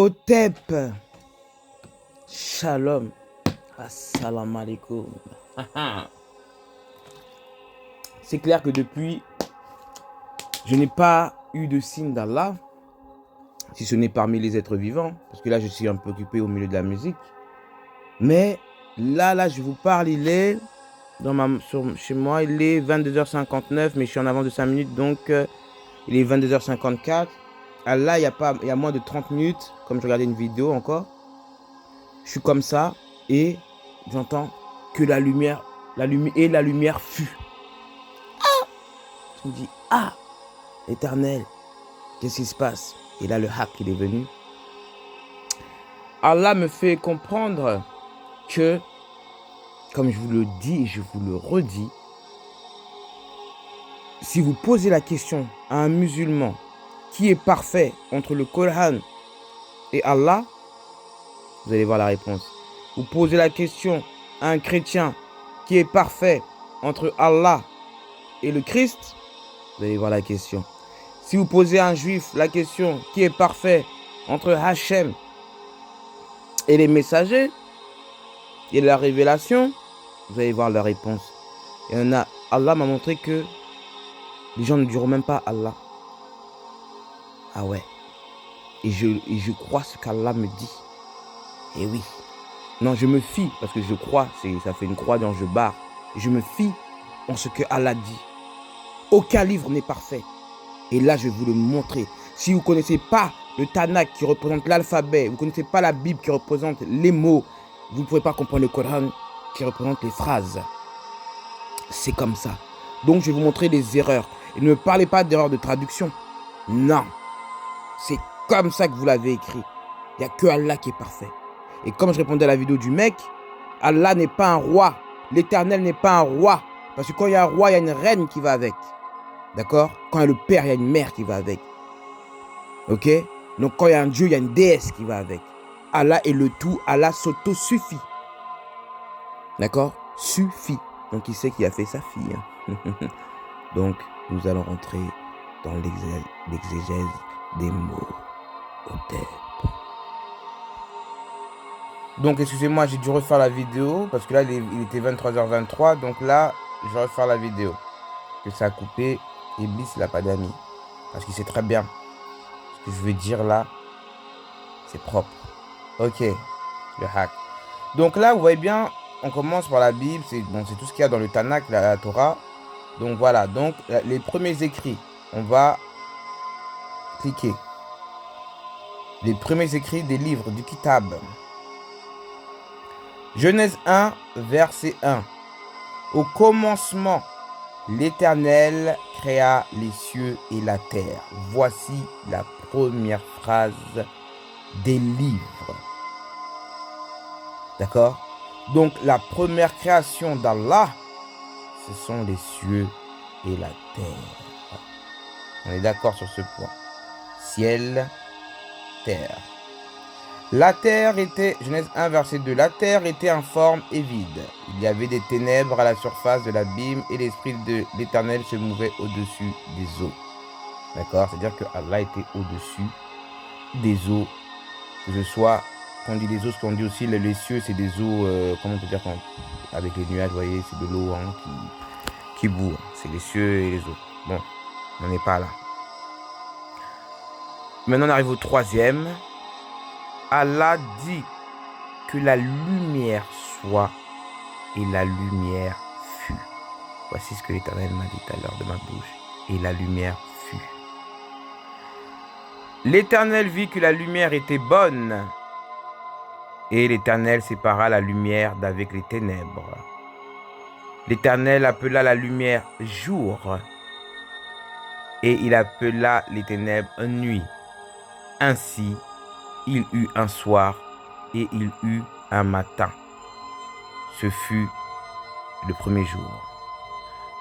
Hotep, Shalom, Assalamu alaikum. C'est clair que depuis, je n'ai pas eu de signe d'Allah, si ce n'est parmi les êtres vivants, parce que là je suis un peu occupé au milieu de la musique. Mais là je vous parle, il est chez moi, il est 22h59, mais je suis en avance de 5 minutes, donc il est 22h54. Là, il y a moins de 30 minutes, comme je regardais une vidéo encore, je suis comme ça et j'entends que la lumière fut. Ah! Je me dis, ah, Éternel, qu'est-ce qui se passe? Et là, le hack, il est venu. Allah me fait comprendre que, comme je vous le dis et je vous le redis, si vous posez la question à un musulman qui est parfait entre le Coran et Allah, vous allez voir la réponse. Vous posez la question à un chrétien qui est parfait entre Allah et le Christ, vous allez voir la question. Si vous posez à un juif la question qui est parfait entre Hachem et les messagers et la révélation, vous allez voir la réponse. Et Allah m'a montré que les gens ne diront même pas Allah. Ah ouais. Et je crois ce qu'Allah me dit. Et oui. Non, je me fie, parce que je crois, ça fait une croix dans je barre. Je me fie en ce que Allah dit. Aucun livre n'est parfait. Et là, je vais vous le montrer. Si vous ne connaissez pas le Tanakh qui représente l'alphabet, vous ne connaissez pas la Bible qui représente les mots, vous ne pouvez pas comprendre le Coran qui représente les phrases. C'est comme ça. Donc, je vais vous montrer des erreurs. Et ne me parlez pas d'erreurs de traduction. Non. C'est comme ça que vous l'avez écrit. Il n'y a que Allah qui est parfait. Et comme je répondais à la vidéo du mec, Allah n'est pas un roi. L'Éternel n'est pas un roi. Parce que quand il y a un roi, il y a une reine qui va avec. D'accord? Quand il y a le père, il y a une mère qui va avec. Ok? Donc quand il y a un Dieu, il y a une déesse qui va avec. Allah est le tout. Allah s'auto-suffit. D'accord? Suffit. Donc il sait qui a fait sa fille. Donc nous allons rentrer dans l'exégèse des mots. Hotep. Donc excusez-moi, j'ai dû refaire la vidéo parce que là il était 23h23. Donc là, je vais refaire la vidéo. Que ça a coupé. Iblis, il n'a pas d'amis. Parce qu'il sait très bien. Ce que je veux dire là, c'est propre. Ok, le hack. Donc là, vous voyez bien, on commence par la Bible. C'est tout ce qu'il y a dans le Tanakh, la Torah. Donc voilà, donc les premiers écrits, on va cliquer. Les premiers écrits des livres du Kitab. Genèse 1, verset 1. Au commencement, l'Éternel créa les cieux et la terre. Voici la première phrase des livres. D'accord? Donc la première création d'Allah, ce sont les cieux et la terre. On est d'accord sur ce point. Ciel, terre. La terre était, Genèse 1, verset 2, la terre était informe et vide. Il y avait des ténèbres à la surface de l'abîme et l'esprit de l'Éternel se mouvait au-dessus des eaux. D'accord? C'est-à-dire que Allah était au-dessus des eaux. Que ce soit, quand on dit des eaux, ce qu'on dit aussi, les cieux, c'est des eaux, comment on peut dire, avec les nuages, vous voyez, c'est de l'eau qui bout. C'est les cieux et les eaux. Bon, on n'est pas là. Maintenant, on arrive au troisième. Allah dit que la lumière soit et la lumière fut. Voici ce que l'Éternel m'a dit tout à l'heure de ma bouche. Et la lumière fut. L'Éternel vit que la lumière était bonne. Et l'Éternel sépara la lumière d'avec les ténèbres. L'Éternel appela la lumière jour. Et il appela les ténèbres nuit. Ainsi, il eut un soir et il eut un matin. Ce fut le premier jour.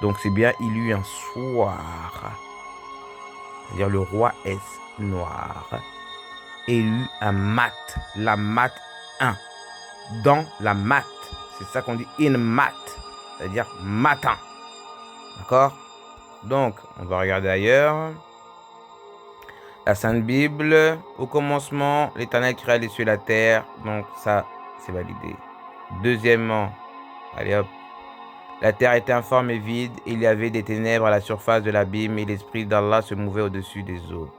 Donc c'est bien, il eut un soir. C'est-à-dire le roi est noir. Et il eut un mat. La mat 1. Dans la mat. C'est ça qu'on dit in mat. C'est-à-dire matin. D'accord? Donc, on va regarder ailleurs. La Sainte Bible, au commencement, l'Éternel créa les cieux et la terre. Donc ça, c'est validé. Deuxièmement, allez hop. La terre était informe et vide. Il y avait des ténèbres à la surface de l'abîme et l'Esprit d'Allah se mouvait au-dessus des eaux.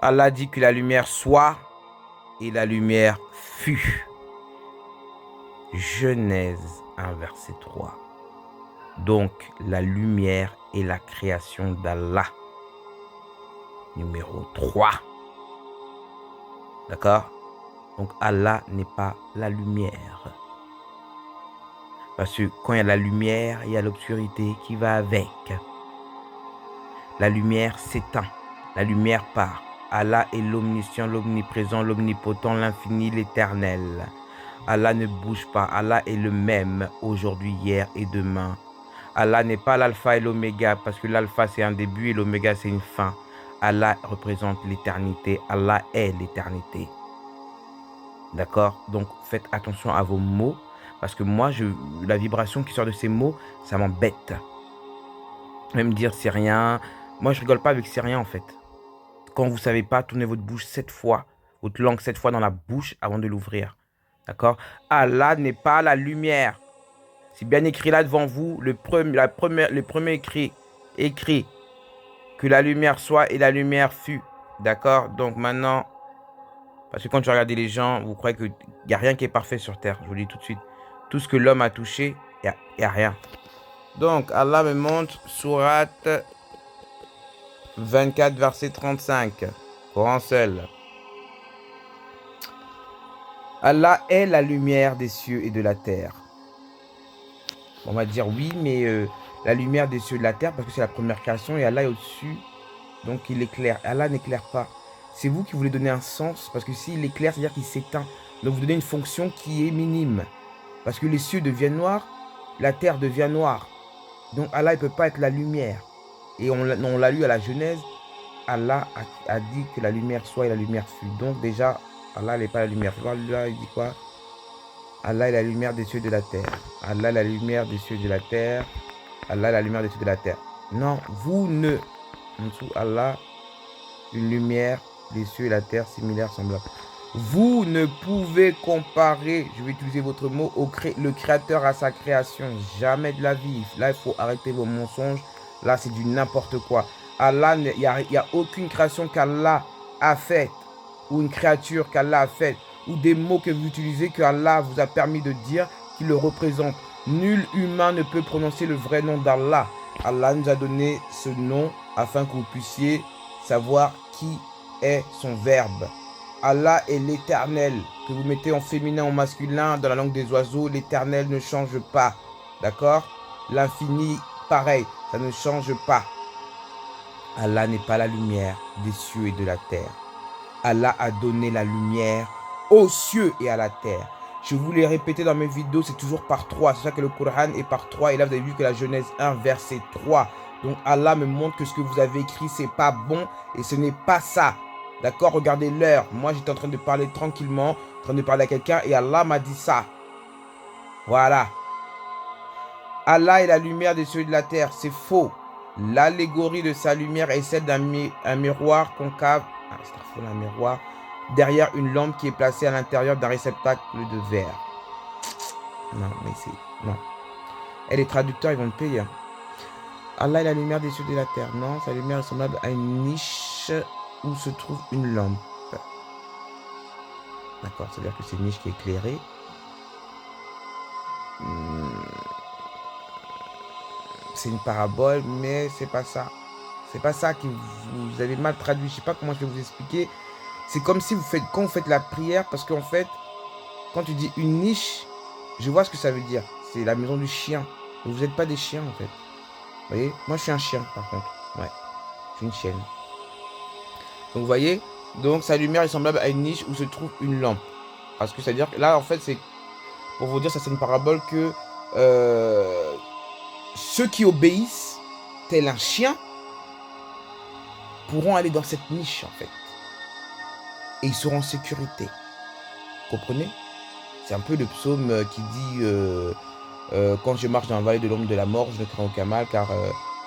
Allah dit que la lumière soit et la lumière fut. Genèse 1, verset 3. Donc, la lumière est la création d'Allah. Numéro 3. D'accord? Donc, Allah n'est pas la lumière. Parce que quand il y a la lumière, il y a l'obscurité qui va avec. La lumière s'éteint. La lumière part. Allah est l'omniscient, l'omniprésent, l'omnipotent, l'infini, l'éternel. Allah ne bouge pas. Allah est le même aujourd'hui, hier et demain. Allah n'est pas l'alpha et l'oméga parce que l'alpha c'est un début et l'oméga c'est une fin. Allah représente l'éternité. Allah est l'éternité. D'accord? Donc faites attention à vos mots parce que moi, la vibration qui sort de ces mots, ça m'embête. Même dire c'est rien. Moi, je rigole pas avec c'est rien en fait. Quand vous savez pas, tournez votre bouche 7 fois, votre langue 7 fois dans la bouche avant de l'ouvrir. D'accord? Allah n'est pas la lumière. C'est bien écrit là devant vous, le premier écrit que la lumière soit et la lumière fut. D'accord? Donc maintenant, parce que quand tu regardez les gens, vous croyez qu'il n'y a rien qui est parfait sur terre. Je vous le dis tout de suite. Tout ce que l'homme a touché, il n'y a rien. Donc Allah me montre sourate 24, verset 35. Coran seul. Allah est la lumière des cieux et de la terre. On va dire oui, mais la lumière des cieux et de la terre, parce que c'est la première création et Allah est au-dessus, donc il éclaire. Allah n'éclaire pas. C'est vous qui voulez donner un sens, parce que s'il éclaire, c'est-à-dire qu'il s'éteint. Donc vous donnez une fonction qui est minime. Parce que les cieux deviennent noirs, la terre devient noire. Donc Allah ne peut pas être la lumière. Et on l'a lu à la Genèse, Allah a dit que la lumière soit et la lumière fut. Donc déjà, Allah n'est pas la lumière. Là, il dit quoi? Allah est la lumière des cieux et de la terre. Allah est la lumière des cieux et de la terre. Allah est la lumière des cieux et de la terre. Non, vous ne. En dessous, Allah, une lumière des cieux et de la terre, similaire, semblable. Vous ne pouvez comparer, je vais utiliser votre mot, le créateur à sa création. Jamais de la vie. Là, il faut arrêter vos mensonges. Là, c'est du n'importe quoi. Allah, il n'y a aucune création qu'Allah a faite. Ou une créature qu'Allah a faite. Ou des mots que vous utilisez que Allah vous a permis de dire qui le représentent. Nul humain ne peut prononcer le vrai nom d'Allah. Allah nous a donné ce nom afin que vous puissiez savoir qui est son verbe. Allah est l'éternel, que vous mettez en féminin ou masculin dans la langue des oiseaux. L'éternel ne change pas. D'accord? L'infini, pareil, ça ne change pas. Allah n'est pas la lumière des cieux et de la terre. Allah a donné la lumière aux cieux et à la terre. Je vous l'ai répété dans mes vidéos, c'est toujours par 3. C'est ça que le Coran est par 3. Et là, vous avez vu que la Genèse 1, verset 3. Donc Allah me montre que ce que vous avez écrit, c'est pas bon et ce n'est pas ça. D'accord? Regardez l'heure. Moi, j'étais en train de parler tranquillement, en train de parler à quelqu'un et Allah m'a dit ça. Voilà. Allah est la lumière des cieux et de la terre. C'est faux. L'allégorie de sa lumière est celle d'un miroir concave. Un miroir derrière une lampe qui est placée à l'intérieur d'un réceptacle de verre. Non, mais c'est... Non. Et les traducteurs, ils vont me payer. Allah est la lumière des cieux et de la terre. Non, sa lumière est semblable à une niche où se trouve une lampe. D'accord, c'est-à-dire que c'est une niche qui est éclairée. C'est une parabole, mais c'est pas ça. C'est pas ça que vous avez mal traduit. Je sais pas comment je vais vous expliquer. C'est comme si quand vous faites la prière, parce qu'en fait, quand tu dis une niche, je vois ce que ça veut dire. C'est la maison du chien. Mais vous n'êtes pas des chiens, en fait. Vous voyez? Moi, je suis un chien, par contre. Ouais. Je suis une chienne. Donc, vous voyez? Donc, sa lumière est semblable à une niche où se trouve une lampe. Parce que c'est-à-dire que là, en fait, c'est... Pour vous dire, ça, c'est une parabole que... ceux qui obéissent, tel un chien, pourront aller dans cette niche, en fait. Et ils seront en sécurité. Vous comprenez? C'est un peu le psaume qui dit quand je marche dans la vallée de l'ombre de la mort, je ne crains aucun mal, car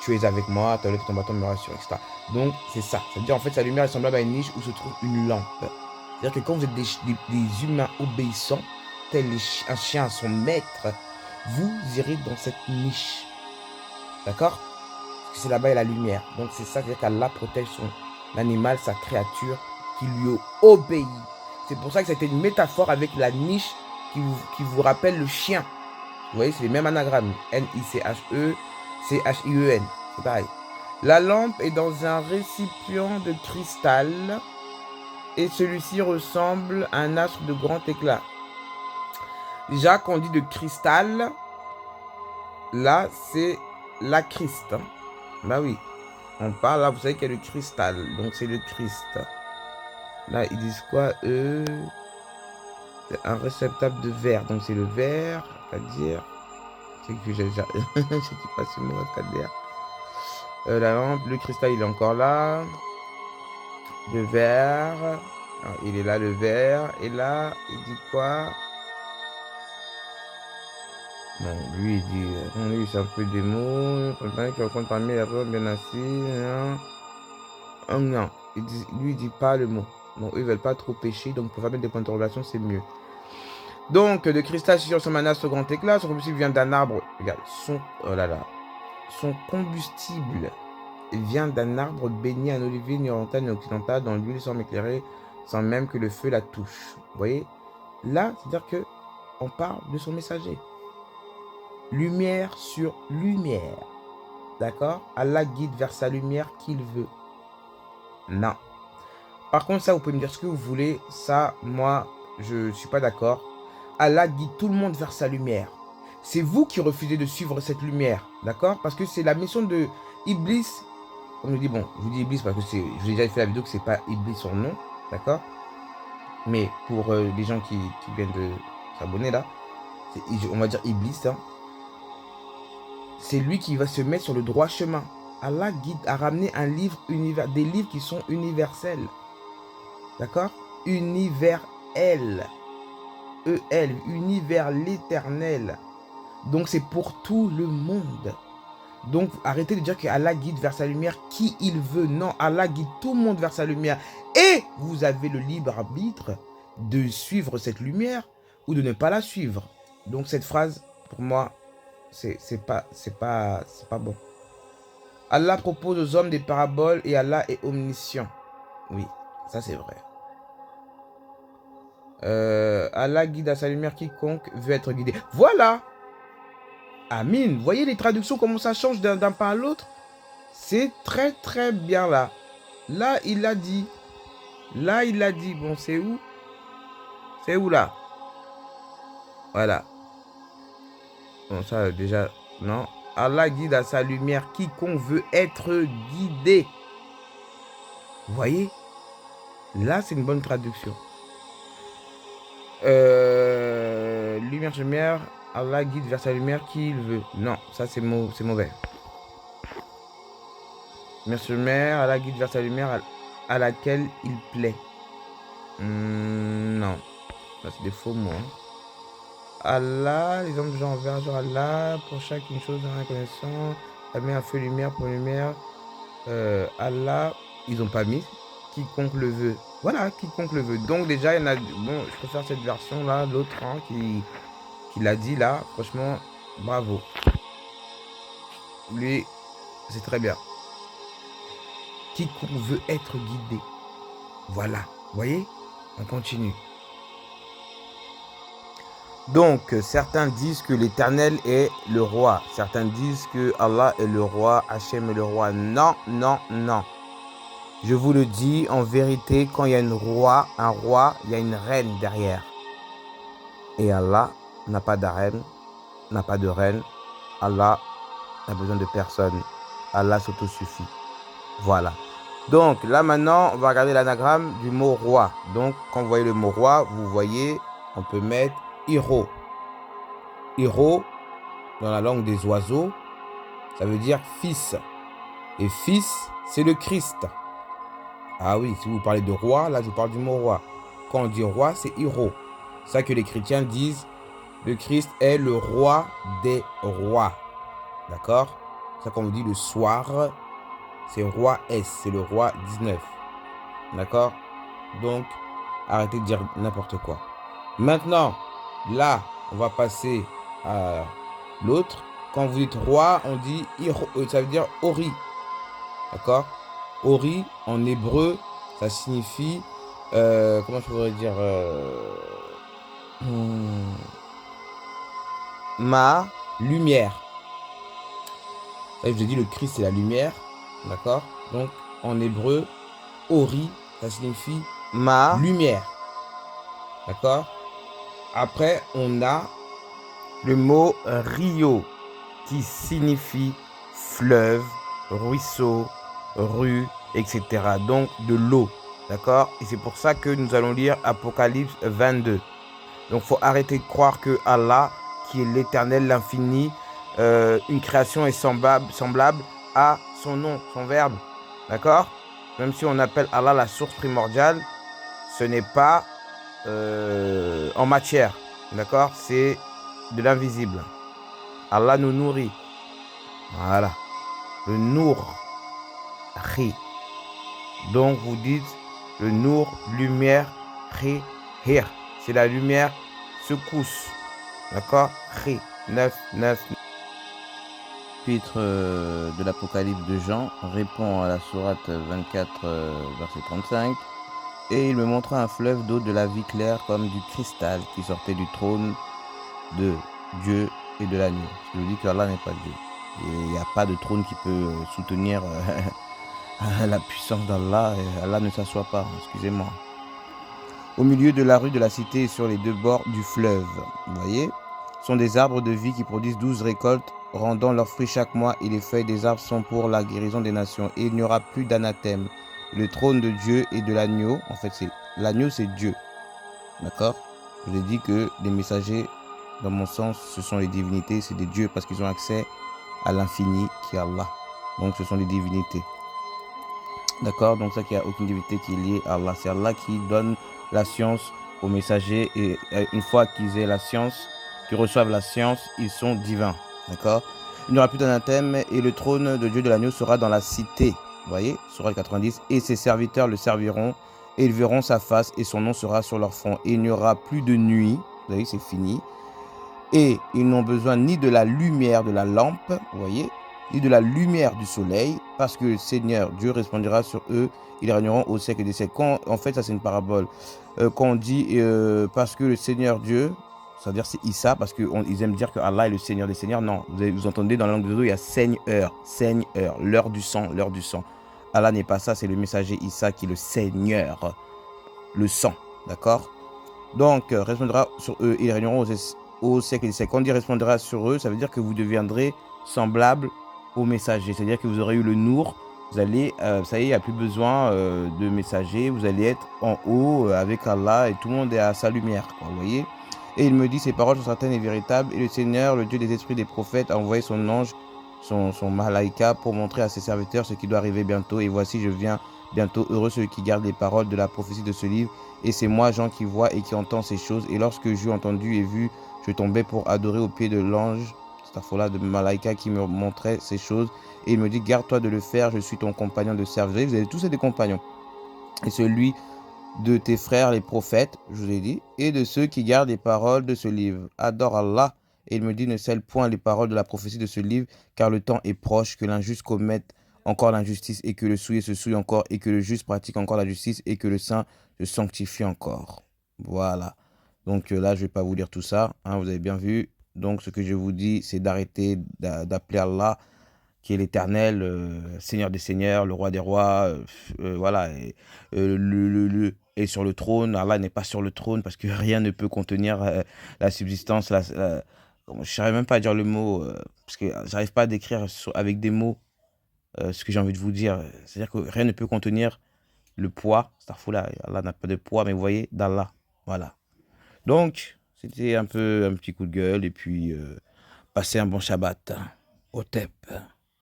tu es avec moi, ta lèvre et ton bâton me rassurent, etc. Donc, c'est ça. C'est-à-dire, en fait, sa lumière est semblable à une niche où se trouve une lampe. C'est-à-dire que quand vous êtes des humains obéissants, tel un chien à son maître, vous irez dans cette niche. D'accord? Parce que c'est là-bas, il y a la lumière. Donc, c'est ça, c'est-à-dire qu'Allah protège son animal, sa créature, qui lui obéit. C'est pour ça que c'était une métaphore avec la niche qui vous rappelle le chien. Vous voyez, c'est les mêmes anagrammes. N-I-C-H-E, C-H-I-E-N. C'est pareil. La lampe est dans un récipient de cristal et celui-ci ressemble à un astre de grand éclat. Déjà, quand on dit de cristal, là, c'est la Christ. Hein. Bah oui. On parle, là, vous savez qu'il y a le cristal. Donc, c'est le Christ. Là, ils disent quoi, eux? Un réceptacle de verre. Donc, c'est le verre, c'est-à-dire... C'est que j'ai déjà... je ne sais pas ce mot, c'est-à-dire... la lampe, le cristal, il est encore là. Le verre. Alors, il est là, le verre. Et là, il dit quoi? Bon, lui, il dit... lui, c'est un peu des mots. Qui rencontre parmi la personne bien assise. Non. Lui, il dit pas le mot. Bon, eux, ils veulent pas trop pêcher. Donc, pour faire mettre des points d'interrogation, c'est mieux. Donc, de cristal sur son manas au grand éclat. Son combustible vient d'un arbre. Regarde, oh là là. Son combustible vient d'un arbre béni, un olivier ni oriental ni occidental, dont l'huile semble éclairer sans même que le feu la touche. Vous voyez? Là, c'est-à-dire que on parle de son messager. Lumière sur lumière. D'accord? Allah guide vers sa lumière qu'il veut. Non. Par contre, ça, vous pouvez me dire ce que vous voulez. Ça, moi, je ne suis pas d'accord. Allah guide tout le monde vers sa lumière. C'est vous qui refusez de suivre cette lumière. D'accord? Parce que c'est la mission de Iblis. Comme je dis, bon, je vous dis Iblis parce que je vous ai déjà fait la vidéo que c'est pas Iblis son nom. D'accord? Mais pour les gens qui viennent de s'abonner là, on va dire Iblis. Hein. C'est lui qui va se mettre sur le droit chemin. Allah guide à ramener un livre des livres qui sont universels. D'accord? Universel. E-L, univers l'éternel. Donc c'est pour tout le monde. Donc arrêtez de dire que Allah guide vers sa lumière qui il veut. Non, Allah guide tout le monde vers sa lumière. Et vous avez le libre arbitre de suivre cette lumière ou de ne pas la suivre. Donc cette phrase, pour moi, c'est pas bon. Allah propose aux hommes des paraboles et Allah est omniscient. Oui, ça c'est vrai. Allah guide à sa lumière quiconque veut être guidé. Voilà. Amin. Vous voyez les traductions, comment ça change d'un pas à l'autre? C'est très très bien là. Là, il a dit. Là, il a dit. Bon, c'est où? C'est où là? Voilà. Bon, ça déjà, non. Allah guide à sa lumière quiconque veut être guidé. Vous voyez? Là, c'est une bonne traduction. Lumière, lumière, Allah guide vers sa lumière qui il veut. Non, ça c'est mauvais. Lumière, lumière, Allah guide vers sa lumière à laquelle il plaît. Non, ça c'est des faux mots. Hein. Allah, les hommes genre vers genre Allah, pour chaque une chose en reconnaissant, la met un feu lumière pour lumière. Allah, ils ont pas mis. Quiconque le veut. Voilà, quiconque le veut. Donc déjà, il y en a... Bon, je préfère cette version-là, l'autre hein, qui l'a dit là. Franchement, bravo. Lui, c'est très bien. Quiconque veut être guidé. Voilà. Vous voyez? On continue. Donc, certains disent que l'Éternel est le roi. Certains disent que Allah est le roi, Hachem est le roi. Non, non, non. Je vous le dis, en vérité, quand il y a un roi, il y a une reine derrière. Et Allah n'a pas d'arène, n'a pas de reine. Allah n'a besoin de personne. Allah s'autosuffit. Voilà. Donc, là maintenant, on va regarder l'anagramme du mot roi. Donc, quand vous voyez le mot roi, vous voyez, on peut mettre Hiro. Hiro, dans la langue des oiseaux, ça veut dire fils. Et fils, c'est le Christ. Ah oui, si vous parlez de roi, là je vous parle du mot roi. Quand on dit roi, c'est Hiro. C'est ça que les chrétiens disent, le Christ est le roi des rois. D'accord? Ça, quand on dit le soir, c'est roi S, c'est le roi 19. D'accord? Donc, arrêtez de dire n'importe quoi. Maintenant, là, on va passer à l'autre. Quand vous dites roi, on dit ça veut dire Ori. D'accord? Ori, en hébreu, ça signifie, comment je pourrais dire, ma lumière. Ça, je vous ai dit, le Christ, c'est la lumière. D'accord? Donc, en hébreu, Ori, ça signifie ma lumière. D'accord? Après, on a le mot Rio, qui signifie fleuve, ruisseau, rue, etc. Donc de l'eau. D'accord? Et c'est pour ça que nous allons lire Apocalypse 22. Donc il faut arrêter de croire que Allah, qui est l'éternel, l'infini, une création est semblable à son nom, son verbe. D'accord? Même si on appelle Allah la source primordiale, ce n'est pas en matière. D'accord? C'est de l'invisible. Allah nous nourrit. Voilà. Le nour. Ri. Donc vous dites le nour, lumière, ri, hir. C'est la lumière secousse. D'accord? Ri. 9, 9. Chapitre de l'Apocalypse de Jean répond à la sourate 24, verset 35. Et il me montra un fleuve d'eau de la vie claire comme du cristal qui sortait du trône de Dieu et de l'agneau. Je vous dis que Allah n'est pas Dieu. Il n'y a pas de trône qui peut soutenir la puissance d'Allah. Allah ne s'assoit pas, excusez-moi. Au milieu de la rue de la cité et sur les deux bords du fleuve, vous voyez, sont des arbres de vie qui produisent 12 récoltes, rendant leurs fruits chaque mois, et les feuilles des arbres sont pour la guérison des nations. Et il n'y aura plus d'anathème. Le trône de Dieu et de l'agneau, en fait, l'agneau, c'est Dieu. D'accord? Je vous ai dit que les messagers, dans mon sens, ce sont les divinités, c'est des dieux parce qu'ils ont accès à l'infini qui est Allah. Donc ce sont des divinités. D'accord? Donc ça, qu'il n'y a aucune divinité qui est liée à Allah. C'est Allah qui donne la science aux messagers et une fois qu'ils aient la science, qu'ils reçoivent la science, ils sont divins. D'accord? Il n'y aura plus d'anathème et le trône de Dieu de l'agneau sera dans la cité. Vous voyez? Sourate 90. Et ses serviteurs le serviront et ils verront sa face et son nom sera sur leur front. Et il n'y aura plus de nuit. Vous voyez, c'est fini. Et ils n'ont besoin ni de la lumière de la lampe, vous voyez, ni de la lumière du soleil, parce que le Seigneur Dieu répondra sur eux, ils régneront au siècle des siècles. En fait, ça c'est une parabole. Quand on dit parce que le Seigneur Dieu, c'est-à-dire c'est Issa, parce qu'ils aiment dire que Allah est le Seigneur des Seigneurs. Non, vous entendez dans la langue de Dieu, il y a Seigneur, Seigneur, l'heure du sang, l'heure du sang. Allah n'est pas ça, c'est le messager Issa qui est le Seigneur, le sang, d'accord? Donc, répondra sur eux, ils régneront au siècle des siècles. Quand on dit répondra sur eux, ça veut dire que vous deviendrez semblable aux messagers. C'est-à-dire que vous aurez eu le nour, vous allez, ça y est, il n'y a plus besoin de messagers, vous allez être en haut avec Allah et tout le monde est à sa lumière, quoi, vous voyez. Et il me dit, ces paroles sont certaines et véritables, et le Seigneur, le Dieu des esprits des prophètes, a envoyé son ange, son malaïka, pour montrer à ses serviteurs ce qui doit arriver bientôt. Et voici, je viens bientôt, heureux ceux qui gardent les paroles de la prophétie de ce livre. Et c'est moi, Jean, qui vois et qui entend ces choses. Et lorsque j'eus entendu et vu, je tombais pour adorer au pied de l'ange, Stafola de Malaïka, qui me montrait ces choses. Et il me dit, garde-toi de le faire, je suis ton compagnon de service. Vous avez tous des compagnons. Et celui de tes frères, les prophètes, je vous ai dit, et de ceux qui gardent les paroles de ce livre. Adore Allah. Et il me dit, ne scelle point les paroles de la prophétie de ce livre, car le temps est proche, que l'injuste commette encore l'injustice, et que le souillé se souille encore, et que le juste pratique encore la justice, et que le saint se sanctifie encore. Voilà. Donc là, je ne vais pas vous lire tout ça, hein, vous avez bien vu. Donc ce que je vous dis, c'est d'arrêter d'appeler Allah, qui est l'éternel, Seigneur des Seigneurs, le Roi des Rois, voilà, et sur le trône. Allah n'est pas sur le trône parce que rien ne peut contenir la subsistance. Je ne saurais même pas à dire le mot, parce que j'arrive pas à décrire avec des mots ce que j'ai envie de vous dire. C'est-à-dire que rien ne peut contenir le poids. Starfoula, Allah n'a pas de poids, mais vous voyez, d'Allah. Voilà. Donc, c'était un petit coup de gueule et puis passez un bon Shabbat. Au TEP.